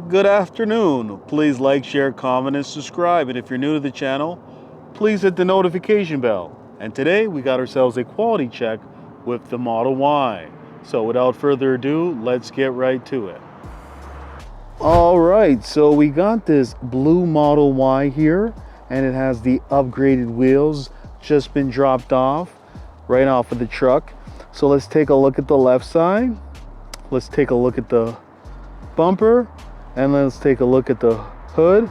Good afternoon. Please like, share, comment, and subscribe. And if you're new to the channel, please hit the notification bell. And today we got ourselves a quality check with the Model Y. So without further ado, let's get right to it. All right, so we got this blue Model Y here, and it has the upgraded wheels just been dropped off right off of the truck. So let's take a look at the left side. Let's take a look at the bumper, and let's take a look at the hood.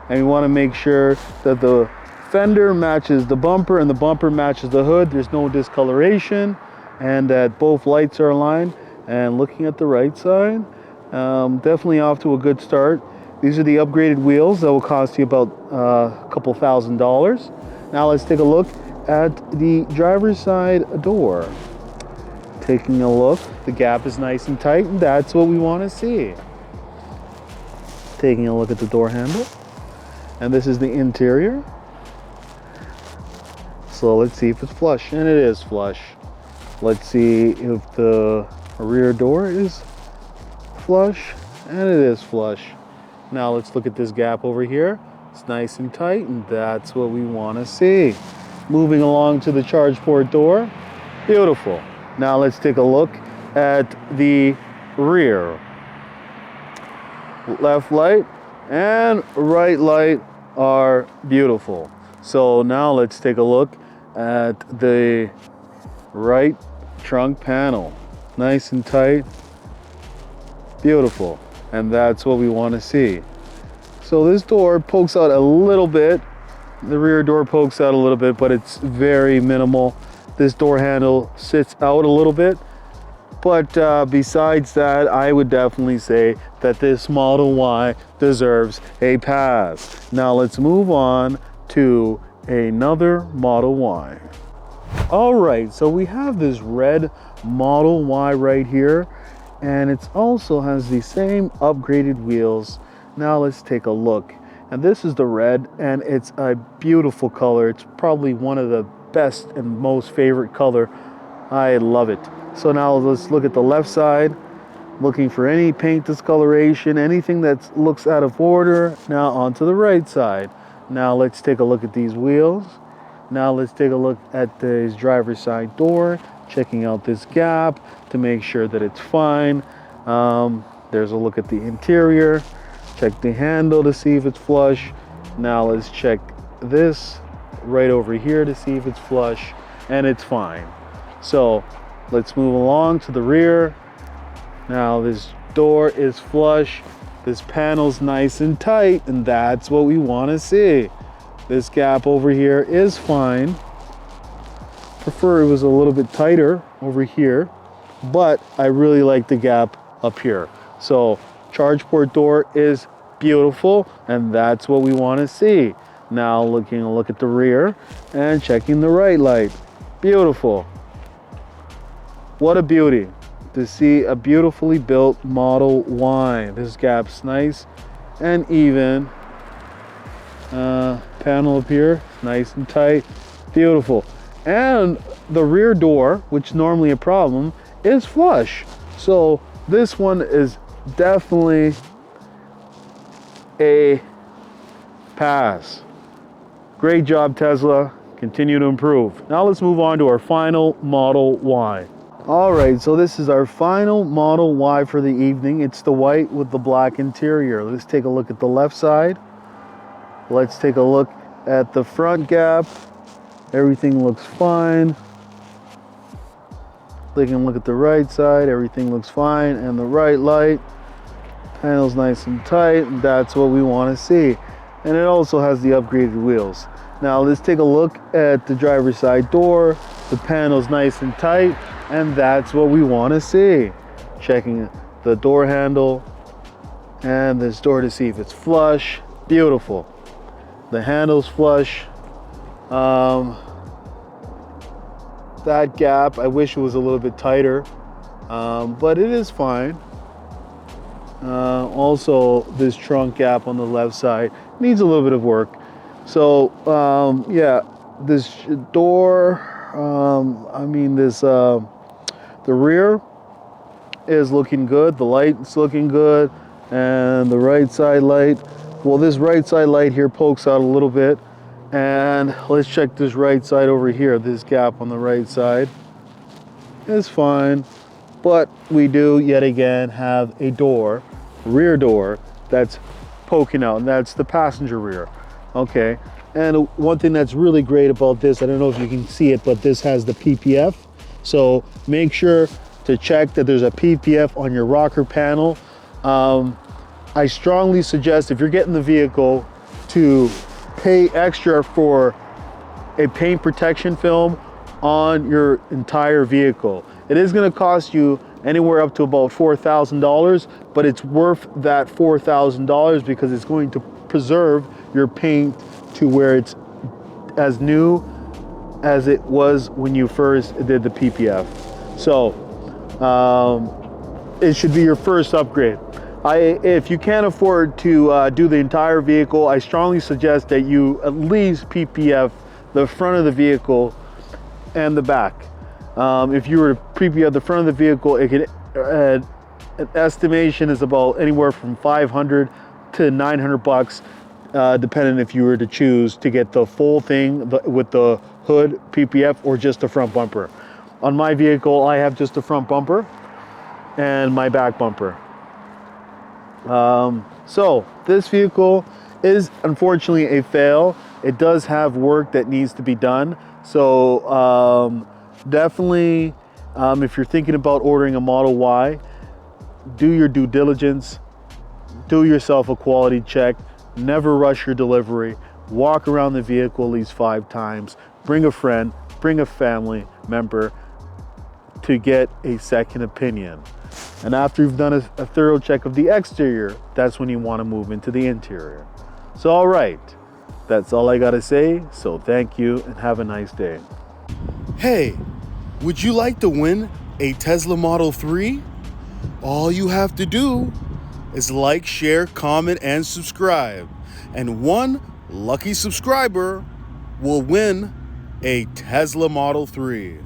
And we want to make sure that the fender matches the bumper and the bumper matches the hood. There's no discoloration, and that both lights are aligned. And looking at the right side, definitely off to a good start. These are the upgraded wheels that will cost you about a couple $1,000s. Now let's take a look at the driver's side door. Taking a look, the gap is nice and tight, and that's what we want to see. Taking a look at the door handle, and this is the interior. So let's see if it's flush, and it is flush. Let's see if the rear door is flush, and it is flush. Now let's look at this gap over here. It's nice and tight, and that's what we want to see. Moving along to the charge port door. Beautiful. Now let's take a look at the rear. Left light and right light are beautiful. So now let's take a look at the right trunk panel. Nice and tight. Beautiful. And that's what we want to see. So this door pokes out a little bit. The rear door pokes out a little bit, but it's very minimal. This door handle sits out a little bit, but besides that, I would definitely say that this Model Y deserves a pass. Now let's move on to another Model Y. All right, so we have this red Model Y right here, and it also has the same upgraded wheels. Now let's take a look. And this is the red, and it's a beautiful color. It's probably one of the best and most favorite color. I love it. So now let's look at the left side, looking for any paint discoloration, anything that looks out of order. Now onto the right side. Now let's take a look at these wheels. Now let's take a look at this driver's side door, checking out this gap to make sure that it's fine. There's a look at the interior. Check the handle to see if it's flush. Now let's check this right over here to see if it's flush, and it's fine. So let's move along to the rear. Now this door is flush. This panel's nice and tight, and that's what we want to see. This gap over here is fine. Prefer it was a little bit tighter over here, but I really like the gap up here. So charge port door is beautiful, and that's what we want to see. Now looking a look at the rear and checking the right light. Beautiful. What a beauty to see a beautifully built Model Y. This gap's nice and even. Panel up here, nice and tight. Beautiful. And the rear door, which normally a problem, is flush. So this one is definitely a pass. Great job, Tesla. Continue to improve. Now let's move on to our final Model Y. All right, so this is our final Model Y for the evening. It's the white with the black interior. Let's take a look at the left side. Let's take a look at the front gap. Everything looks fine. Taking a look at the right side. Everything looks fine. And the right light. Panel's nice and tight. And that's what we want to see. And it also has the upgraded wheels. Now let's take a look at the driver's side door. The panel's nice and tight, and that's what we want to see. Checking the door handle and this door to see if it's flush. Beautiful. The handle's flush. That gap, I wish it was a little bit tighter, but it is fine. Also, this trunk gap on the left side needs a little bit of work. So yeah, this door, the rear is looking good. The light is looking good. And the right side light, well, this right side light here pokes out a little bit. And let's check this right side over here. This gap on the right side is fine, but we do yet again have a door, rear door, that's poking out, and that's the passenger rear. Okay, and one thing that's really great about this, I don't know if you can see it, but this has the PPF. So make sure to check that there's a PPF on your rocker panel. I strongly suggest, if you're getting the vehicle, to pay extra for a paint protection film on your entire vehicle. It is going to cost you anywhere up to about $4,000, but it's worth that $4,000 because it's going to preserve your paint to where it's as new as it was when you first did the PPF. So it should be your first upgrade. If you can't afford to do the entire vehicle, I strongly suggest that you at least PPF the front of the vehicle and the back. If you were to PPF the front of the vehicle, it could, an estimation is about anywhere from 500 to 900 bucks, depending if you were to choose to get the full thing with the hood PPF or just the front bumper. On my vehicle, I have just the front bumper and my back bumper. So this vehicle is unfortunately a fail. It does have work that needs to be done. So definitely, if you're thinking about ordering a Model Y, do your due diligence, do yourself a quality check, never rush your delivery, walk around the vehicle at least 5 times, bring a friend, bring a family member to get a second opinion. And after you've done a thorough check of the exterior, that's when you want to move into the interior. So all right, that's all I gotta say. So thank you and have a nice day. Hey, would you like to win a Tesla Model 3? All you have to do is like, share, comment, and subscribe. And one lucky subscriber will win a Tesla Model 3.